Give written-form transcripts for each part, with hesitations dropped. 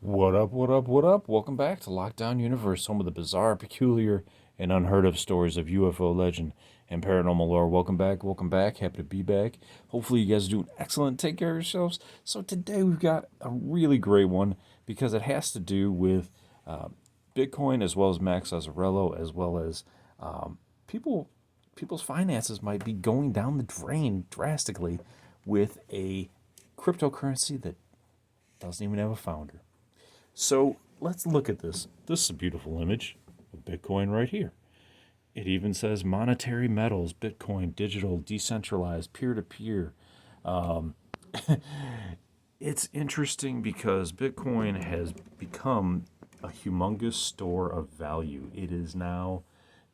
What up, what up, what up? Welcome back to Lockdown Universe, home of the bizarre, peculiar, and unheard of stories of UFO legend and paranormal lore. Welcome back, welcome back. Happy to be back. Hopefully, you guys are doing excellent. Take care of yourselves. So, today we've got a really great one because it has to do with uh, Bitcoin as well as Max Azzarello, as well as people. People's finances might be going down the drain drastically with a cryptocurrency that doesn't even have a founder. So let's look at this. This is a beautiful image of Bitcoin right here. It even says monetary metals, Bitcoin, digital, decentralized, peer to peer. It's interesting because Bitcoin has become a humongous store of value. It is now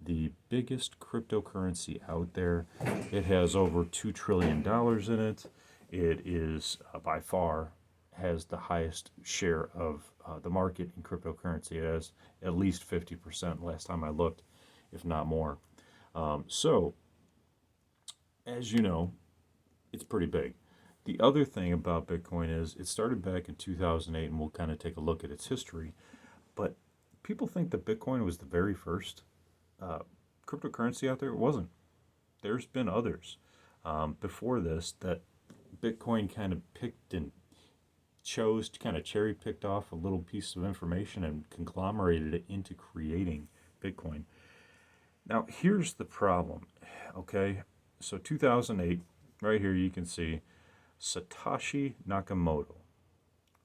the biggest cryptocurrency out there. It has over $2 trillion in it. It is by far has the highest share of the market in cryptocurrency. It has at least 50% last time I looked, if not more. So, as you know, it's pretty big. The other thing about Bitcoin is it started back in 2008, and we'll kind of take a look at its history. But people think that Bitcoin was the very first uh, cryptocurrency out there. It wasn't. There's been others before this that Bitcoin kind of picked and chose to kind of cherry picked off a little piece of information and conglomerated it into creating Bitcoin. Now, here's the problem, okay? So, 2008, right here you can see Satoshi Nakamoto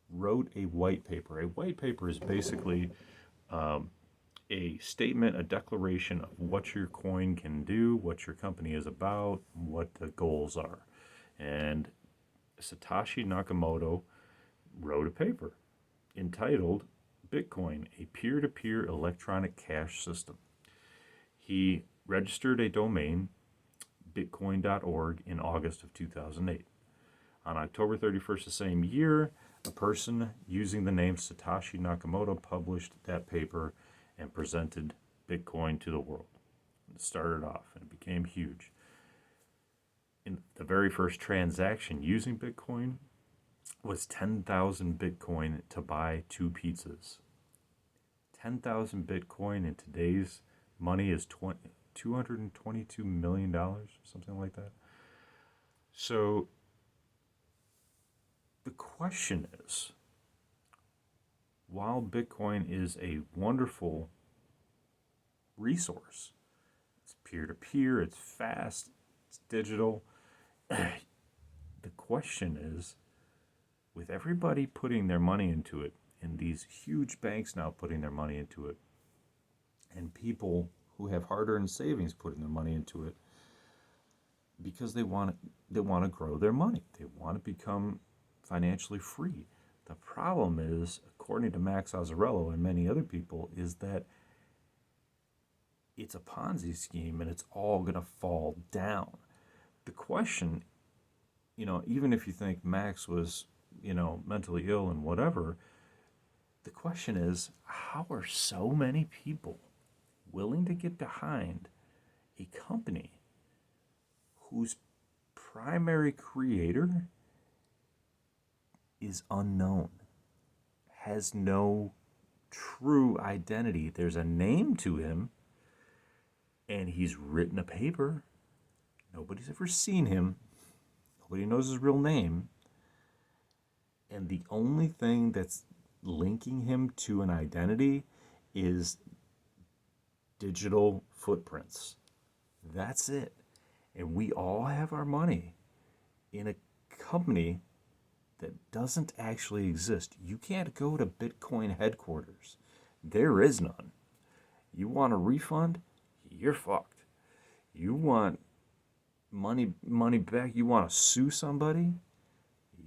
wrote a white paper. A white paper is basically a statement, a declaration of what your coin can do, what your company is about, what the goals are. And Satoshi Nakamoto wrote a paper entitled Bitcoin, a peer to peer electronic cash system. He registered a domain, bitcoin.org, in August of 2008. On October 31st, the same year, a person using the name Satoshi Nakamoto published that paper and presented Bitcoin to the world. It started off and it became huge. In the very first transaction using Bitcoin was 10,000 Bitcoin to buy two pizzas. 10,000 Bitcoin in today's money is $222 million, something like that. So the question is, while Bitcoin is a wonderful resource, it's peer to peer, it's fast, it's digital, the question is, with everybody putting their money into it, and these huge banks now putting their money into it, and people who have hard-earned savings putting their money into it, because they want to grow their money, they want to become financially free. The problem is, according to Max Azzarello and many other people, is that it's a Ponzi scheme and it's all going to fall down. The question, even if you think Max was, mentally ill and whatever, the question is, how are so many people willing to get behind a company whose primary creator is unknown, has no true identity? There's a name to him, and he's written a paper. Nobody's ever seen him. Nobody knows his real name. And the only thing that's linking him to an identity is digital footprints. That's it. And we all have our money in a company that doesn't actually exist. You can't go to Bitcoin headquarters. There is none. You want a refund? You're fucked. You want money back? You want to sue somebody?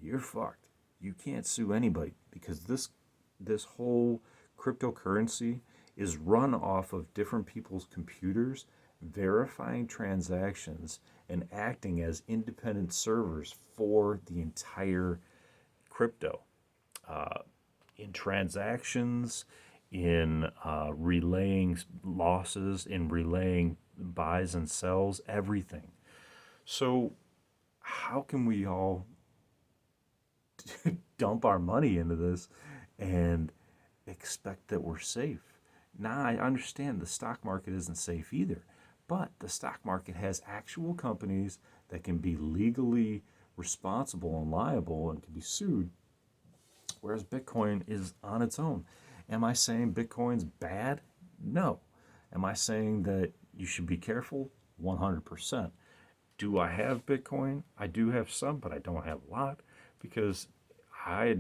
You're fucked. You can't sue anybody because this whole cryptocurrency is run off of different people's computers, verifying transactions and acting as independent servers for the entire crypto, in transactions, in relaying losses, in relaying buys and sells, everything. So, how can we all dump our money into this and expect that we're safe. Now, I understand the stock market isn't safe either, but the stock market has actual companies that can be legally responsible and liable and can be sued, whereas Bitcoin is on its own. Am I saying Bitcoin's bad? No. Am I saying that you should be careful? 100%. Do I have Bitcoin? I do have some, but I don't have a lot because I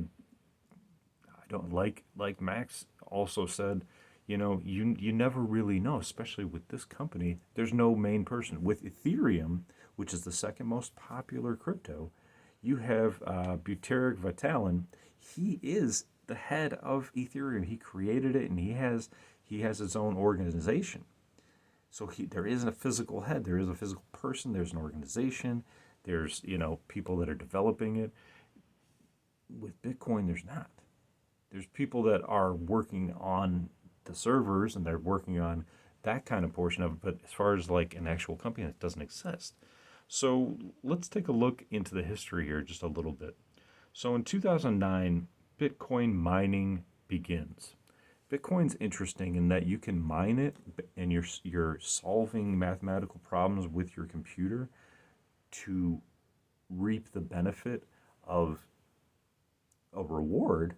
don't like Max also said, you never really know, especially with this company. There's no main person. With Ethereum, which is the second most popular crypto, you have Buterin Vitamin. He is the head of Ethereum. He created it, and he has his own organization. So there isn't a physical head. There is a physical person. There's an organization. There's people that are developing it. With Bitcoin, there's not. There's people that are working on the servers and they're working on that kind of portion of it. But as far as like an actual company, that doesn't exist. So let's take a look into the history here just a little bit. So in 2009, Bitcoin mining begins. Bitcoin's interesting in that you can mine it and you're solving mathematical problems with your computer to reap the benefit of a reward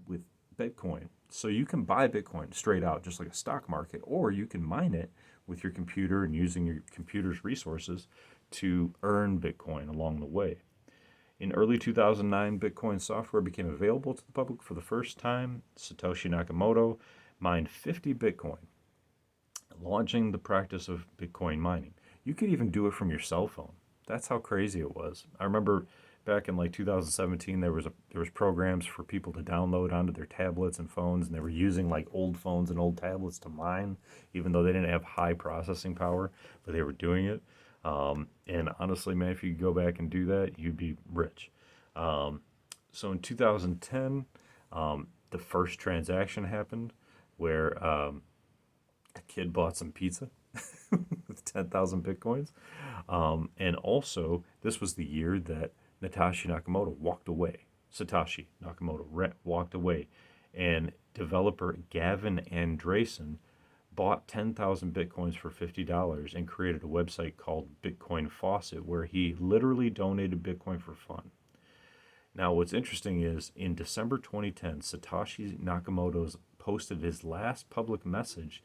with Bitcoin. So you can buy Bitcoin straight out, just like a stock market, or you can mine it with your computer and using your computer's resources to earn Bitcoin along the way. In early 2009, Bitcoin software became available to the public for the first time. Satoshi Nakamoto mined 50 Bitcoin, launching the practice of Bitcoin mining. You could even do it from your cell phone. That's how crazy it was. I remember back in like 2017, there was programs for people to download onto their tablets and phones, and they were using like old phones and old tablets to mine, even though they didn't have high processing power, but they were doing it. And honestly, man, if you could go back and do that, you'd be rich. So in 2010, the first transaction happened where a kid bought some pizza with 10,000 Bitcoins. And also, this was the year that Satoshi Nakamoto walked away, and developer Gavin Andresen bought 10,000 Bitcoins for $50 and created a website called Bitcoin Faucet where he literally donated Bitcoin for fun. Now, what's interesting is in December 2010, Satoshi Nakamoto posted his last public message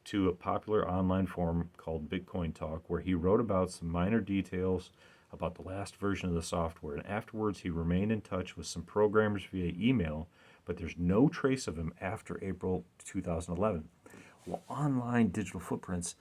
to a popular online forum called Bitcoin Talk, where he wrote about some minor details about the last version of the software. And afterwards, he remained in touch with some programmers via email, but there's no trace of him after April 2011. Well, online digital footprints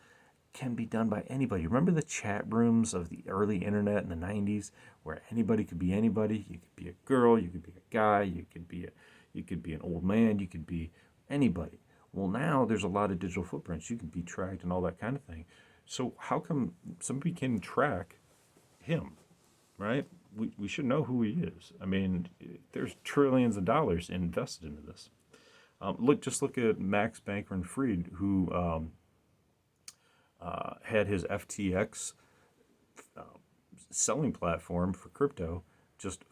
can be done by anybody. Remember the chat rooms of the early internet in the 90s where anybody could be anybody? You could be a girl, you could be a guy, you could be an old man, you could be anybody. Well, now there's a lot of digital footprints. You can be tracked and all that kind of thing. So how come somebody can track him, right? We should know who he is. I mean, there's trillions of dollars invested into this. Look at Max Bankman-Fried, who had his FTX selling platform for crypto just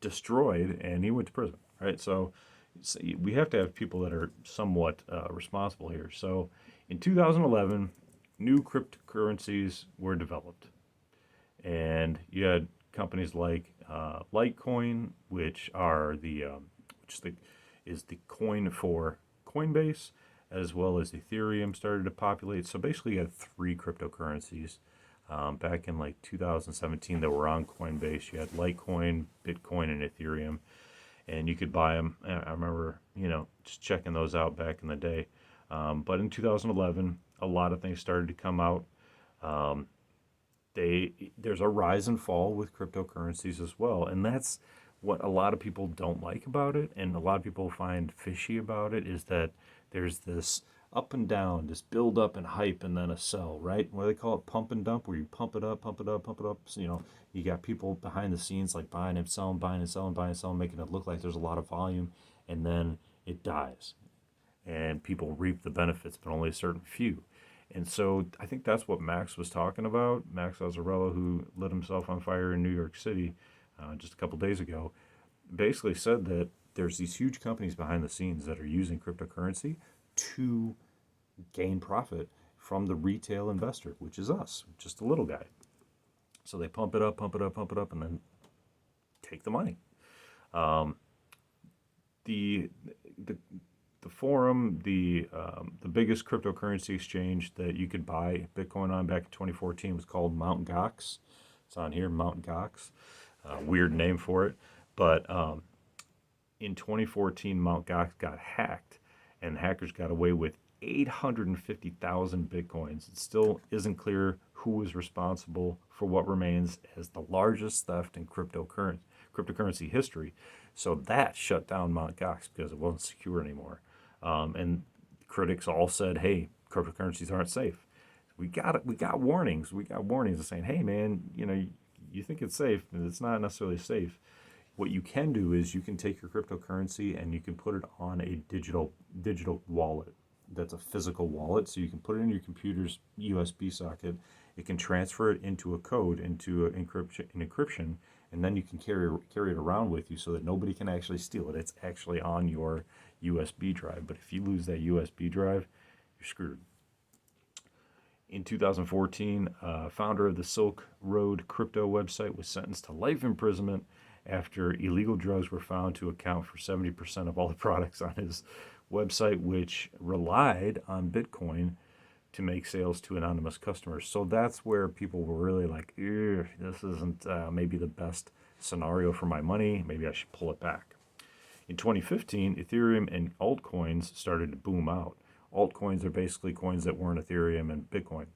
destroyed, and he went to prison, right? So we have to have people that are somewhat responsible here. So in 2011, new cryptocurrencies were developed, and you had companies like Litecoin, which is the coin for Coinbase, as well as Ethereum started to populate. So basically, you had three cryptocurrencies back in like 2017 that were on Coinbase. You had Litecoin, Bitcoin, and Ethereum, and you could buy them. I remember, just checking those out back in the day. But in 2011, a lot of things started to come out. There's a rise and fall with cryptocurrencies as well, and that's what a lot of people don't like about it, and a lot of people find fishy about it, is that there's this up and down, this build up and hype, and then a sell, right? What do they call it? Pump and dump, where you pump it up, pump it up, pump it up. So, you got people behind the scenes like buying and selling, buying and selling, buying and selling, making it look like there's a lot of volume, and then it dies. And people reap the benefits, but only a certain few. And so I think that's what Max was talking about. Max Azzarello, who lit himself on fire in New York City just a couple days ago, basically said that there's these huge companies behind the scenes that are using cryptocurrency to gain profit from the retail investor, which is us, just a little guy. So they pump it up, pump it up, pump it up, and then take the money. Um, the the the forum, the biggest cryptocurrency exchange that you could buy Bitcoin on back in 2014 was called Mt. Gox. It's on here, Mt. Gox. Weird name for it, but in 2014, Mt. Gox got hacked, and hackers got away with 850,000 Bitcoins. It still isn't clear who was responsible for what remains as the largest theft in cryptocurrency history. So that shut down Mt. Gox because it wasn't secure anymore. And critics all said, "Hey, cryptocurrencies aren't safe." We got warnings. We got warnings of saying, "Hey, man, you think it's safe, but it's not necessarily safe." What you can do is you can take your cryptocurrency and you can put it on a digital wallet. That's a physical wallet, so you can put it in your computer's USB socket. It can transfer it into a code, into an encryption, and then you can carry it around with you so that nobody can actually steal it. It's actually on your USB drive. But if you lose that USB drive, you're screwed. In 2014, founder of the Silk Road crypto website was sentenced to life imprisonment after illegal drugs were found to account for 70% of all the products on his website, which relied on Bitcoin to make sales to anonymous customers. So that's where people were really like, this isn't maybe the best scenario for my money. Maybe I should pull it back. In 2015, Ethereum and altcoins started to boom out. Altcoins are basically coins that weren't Ethereum and Bitcoin.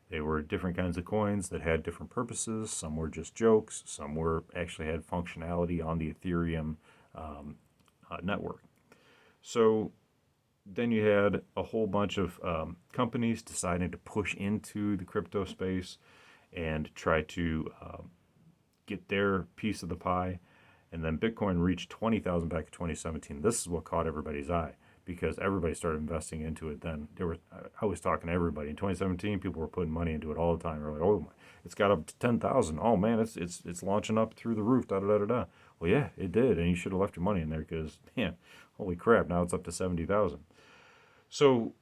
They were different kinds of coins that had different purposes. Some were just jokes. Some were actually had functionality on the Ethereum network. So then you had a whole bunch of companies deciding to push into the crypto space and try to get their piece of the pie. And then Bitcoin reached 20,000 back in 2017. This is what caught everybody's eye because everybody started investing into it then. I was talking to everybody. In 2017, people were putting money into it all the time. They're like, oh, it's got up to 10,000. Oh, man, it's launching up through the roof, da-da-da-da-da. Well, yeah, it did, and you should have left your money in there because, man, holy crap, now it's up to 70,000. So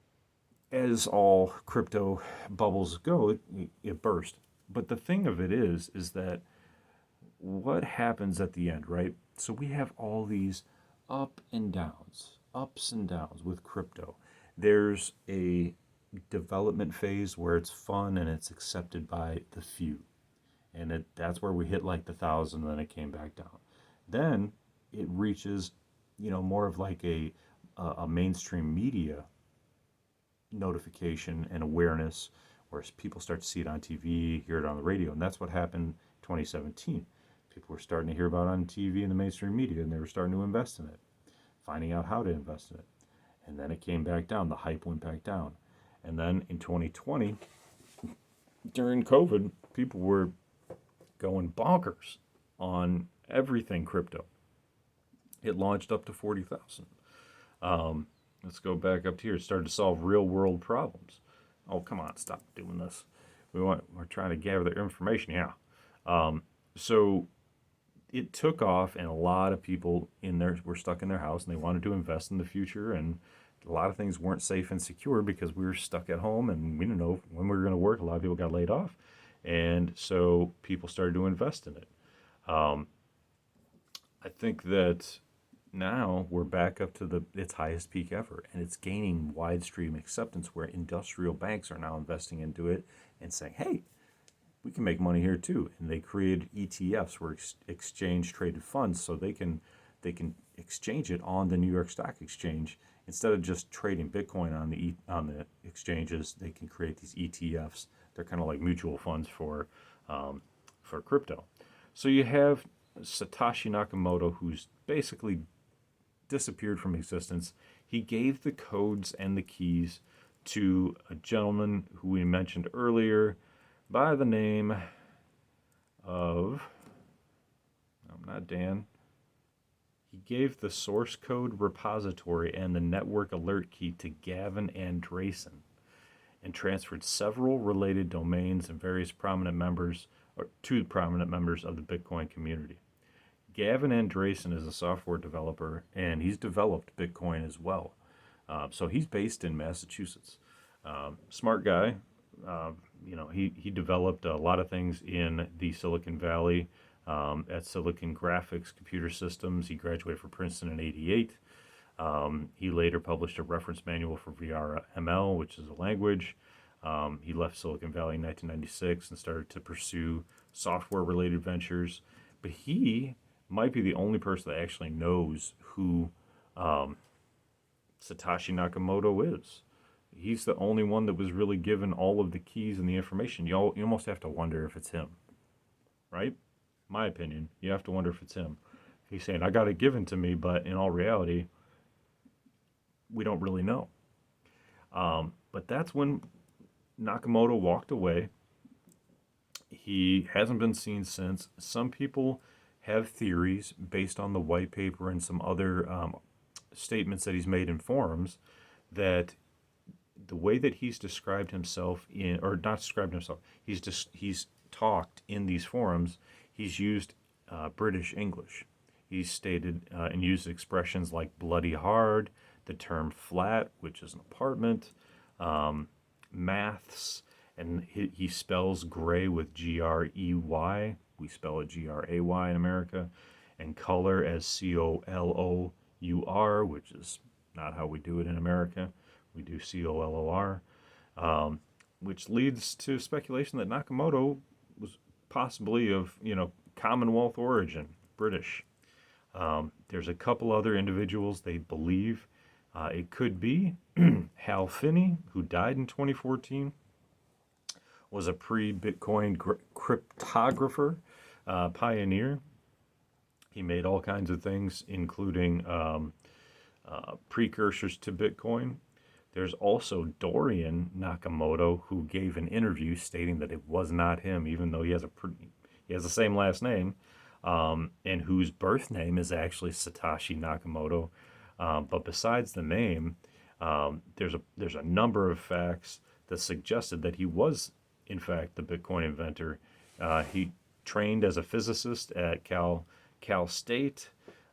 as all crypto bubbles go, it burst. But the thing of it is that what happens at the end, right? So we have all these ups and downs with crypto. There's a development phase where it's fun and it's accepted by the few. And that's where we hit like the 1,000, and then it came back down. Then it reaches, more of like a mainstream media notification and awareness, where people start to see it on TV, hear it on the radio. And that's what happened in 2017. People were starting to hear about it on TV and the mainstream media, and they were starting to invest in it, finding out how to invest in it. And then it came back down. The hype went back down. And then in 2020, during COVID, people were going bonkers on everything crypto. It launched up to 40,000. Let's go back up to here. It started to solve real world problems. Oh, come on, stop doing this. We're trying to gather information. Yeah. So it took off, and a lot of people were stuck in their house, and they wanted to invest in the future. And a lot of things weren't safe and secure because we were stuck at home, and we didn't know when we were going to work. A lot of people got laid off, and so people started to invest in it. I think that now we're back up to its highest peak ever, and it's gaining widespread acceptance where industrial banks are now investing into it and saying, hey, we can make money here too. And they created ETFs, where exchange traded funds, so they can exchange it on the New York Stock Exchange. Instead of just trading Bitcoin on the exchanges, they can create these ETFs. They're kind of like mutual funds for crypto. So you have Satoshi Nakamoto, who's basically disappeared from existence. He gave the codes and the keys to a gentleman who we mentioned earlier by the name of, not Dan. He gave the source code repository and the network alert key to Gavin Andresen and transferred several related domains and various prominent members, or to prominent members of the Bitcoin community. Gavin Andresen is a software developer, and he's developed Bitcoin as well. So he's based in Massachusetts. Smart guy. He developed a lot of things in the Silicon Valley at Silicon Graphics Computer Systems. He graduated from Princeton in '88. He later published a reference manual for VRML, which is a language. He left Silicon Valley in 1996 and started to pursue software-related ventures. But he might be the only person that actually knows who Satoshi Nakamoto is. He's the only one that was really given all of the keys and the information. You almost have to wonder if it's him, right? My opinion, you have to wonder if it's him. He's saying, I got it given to me, but in all reality, we don't really know. But that's when Nakamoto walked away. He hasn't been seen since. Some people have theories based on the white paper and some other statements that he's made in forums that the way that he's described himself or not described himself, he's talked in these forums, he's used British English. He's stated and used expressions like bloody hard, the term flat, which is an apartment, maths, and he spells gray with Grey. We spell it Gray in America, and color as Color, which is not how we do it in America. We do Collor, which leads to speculation that Nakamoto was possibly of Commonwealth origin, British. There's a couple other individuals they believe. It could be Hal Finney, who died in 2014, was a pre-Bitcoin cryptographer, pioneer. He made all kinds of things, including precursors to Bitcoin. There's also Dorian Nakamoto, who gave an interview stating that it was not him, even though he has the same last name, and whose birth name is actually Satoshi Nakamoto. But besides the name, there's a number of facts that suggested that he was, in fact, the Bitcoin inventor. He trained as a physicist at Cal State.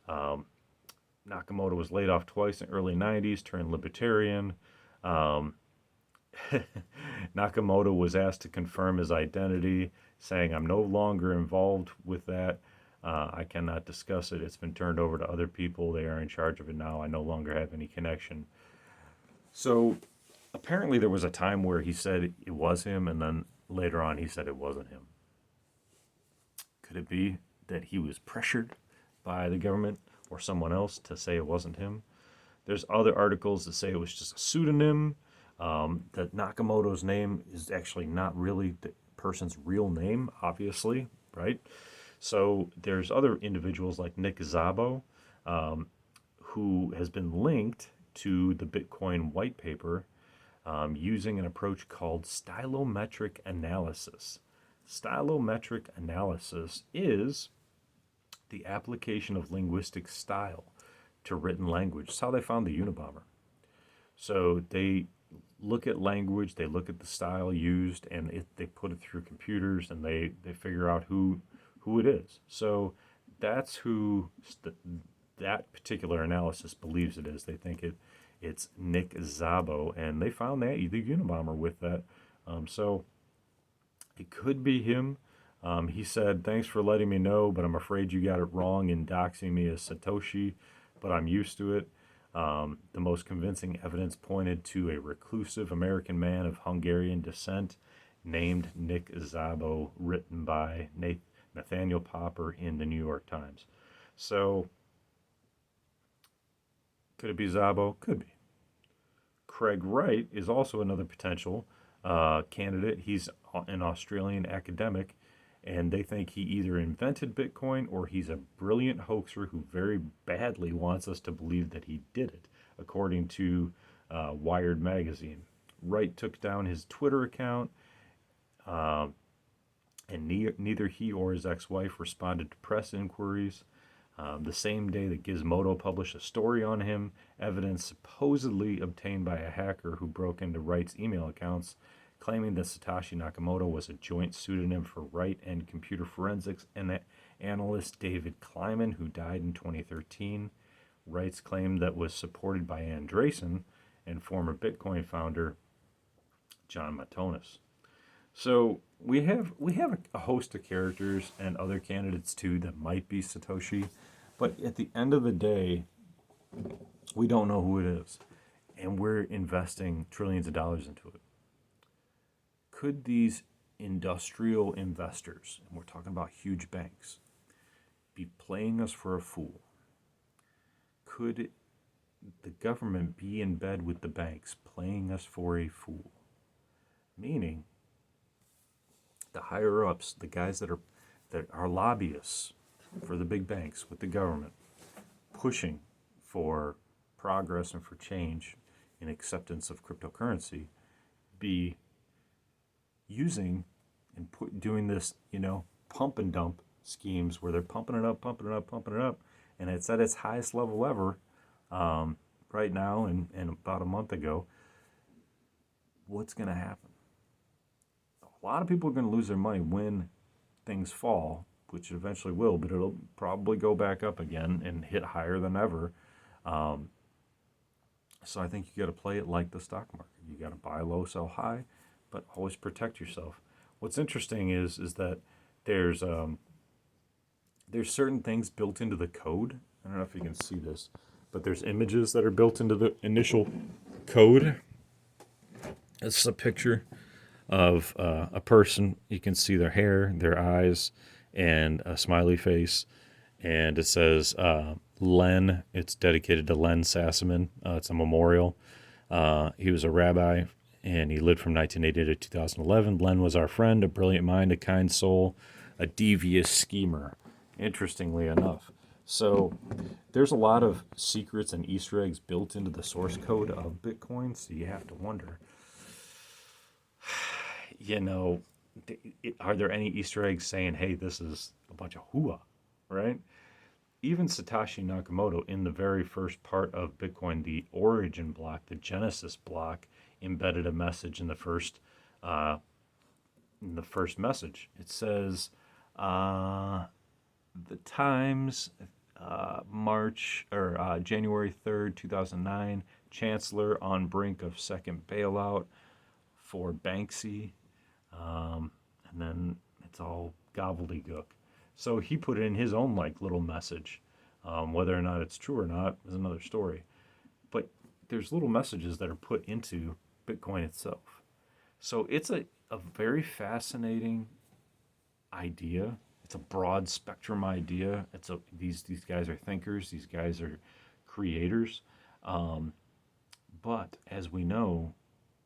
Nakamoto was laid off twice in the early 90s, turned libertarian. Nakamoto was asked to confirm his identity, saying, I'm no longer involved with that. I cannot discuss it. It's been turned over to other people. They are in charge of it now. I no longer have any connection. So apparently there was a time where he said it was him, and then later on he said it wasn't him. Could it be that he was pressured by the government or someone else to say it wasn't him? There's other articles that say it was just a pseudonym, that Nakamoto's name is actually not really the person's real name, obviously, right? So there's other individuals like Nick Szabo, who has been linked to the Bitcoin white paper using an approach called stylometric analysis. Stylometric analysis is the application of linguistic style to written language. It's how they found the Unabomber. So they look at language, they look at the style used, and they put it through computers, and they figure out who it is. So that's who that particular analysis believes it is. They think it's Nick Szabo, and they found the Unabomber with that. So it could be him. He said, thanks for letting me know, but I'm afraid you got it wrong in doxing me as Satoshi, but I'm used to it. The most convincing evidence pointed to a reclusive American man of Hungarian descent named Nick Szabo, written by Nathaniel Popper in the New York Times. So, could it be Szabo? Could be. Craig Wright is also another potential candidate. He's an Australian academic, and they think he either invented Bitcoin or he's a brilliant hoaxer who very badly wants us to believe that he did it, according to Wired magazine. Wright took down his Twitter account, and neither he or his ex-wife responded to press inquiries. The same day that Gizmodo published a story on him, evidence supposedly obtained by a hacker who broke into Wright's email accounts, claiming that Satoshi Nakamoto was a joint pseudonym for Wright and computer forensics Analyst David Kleiman, who died in 2013, Wright's claim that was supported by Andreessen and former Bitcoin founder John Matonis. So we have a host of characters and other candidates too that might be Satoshi, but at the end of the day, we don't know who it is, and we're investing trillions of dollars into it. Could these industrial investors, and we're talking about huge banks, be playing us for a fool? Could the government be in bed with the banks playing us for a fool? Meaning, the higher ups, the guys that are lobbyists for the big banks with the government, pushing for progress and for change in acceptance of cryptocurrency, be using and doing this, pump and dump schemes where they're pumping it up, and it's at its highest level ever right now and about a month ago. What's going to happen? A lot of people are going to lose their money when things fall, which it eventually will, but it'll probably go back up again and hit higher than ever. So I think you got to play it like the stock market. You got to buy low, sell high, but always protect yourself. What's interesting is that there's certain things built into the code. I don't know if you can see this, but there's images that are built into the initial code. This is a picture of a person. You can see their hair, their eyes, and a smiley face. And it says Len. It's dedicated to Len Sassaman. It's a memorial. He was a rabbi, and he lived from 1980 to 2011. Len was our friend, a brilliant mind, a kind soul, a devious schemer, interestingly enough. So there's a lot of secrets and Easter eggs built into the source code of Bitcoin, so you have to wonder, are there any Easter eggs saying, hey, this is a bunch of hooah, right? Even Satoshi Nakamoto, in the very first part of Bitcoin, the origin block, the Genesis block, embedded a message in the first message. It says, the Times, January 3rd, 2009, Chancellor on brink of second bailout for Banksy, and then it's all gobbledygook. So he put in his own little message. Whether or not it's true or not is another story. But there's little messages that are put into Bitcoin itself. So it's a very fascinating idea. It's a broad spectrum idea. These guys are thinkers. These guys are creators. But as we know,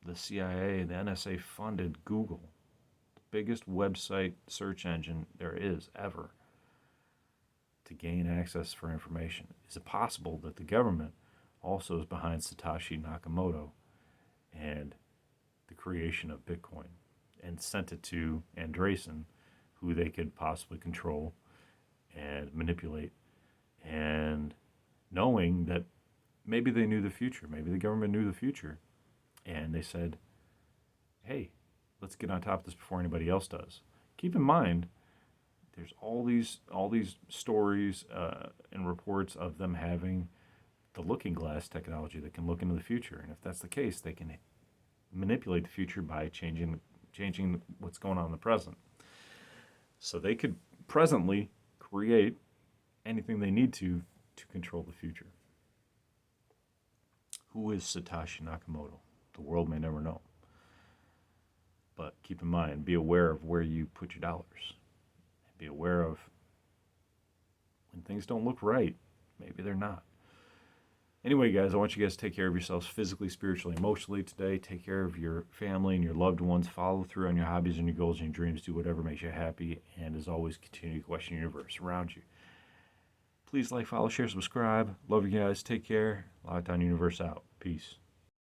the CIA, the NSA funded Google, biggest website search engine there is ever, to gain access for information. Is it possible that the government also is behind Satoshi Nakamoto and the creation of Bitcoin and sent it to Andreessen, who they could possibly control and manipulate, and knowing that maybe they knew the future, maybe the government knew the future, and they said, hey, let's get on top of this before anybody else does. Keep in mind, there's all these stories and reports of them having the looking glass technology that can look into the future. And if that's the case, they can manipulate the future by changing what's going on in the present. So they could presently create anything they need to control the future. Who is Satoshi Nakamoto? The world may never know. But keep in mind, be aware of where you put your dollars. Be aware of when things don't look right, maybe they're not. Anyway, guys, I want you guys to take care of yourselves physically, spiritually, emotionally today. Take care of your family and your loved ones. Follow through on your hobbies and your goals and your dreams. Do whatever makes you happy. And as always, continue to question the universe around you. Please like, follow, share, subscribe. Love you guys. Take care. Lockdown Universe out. Peace.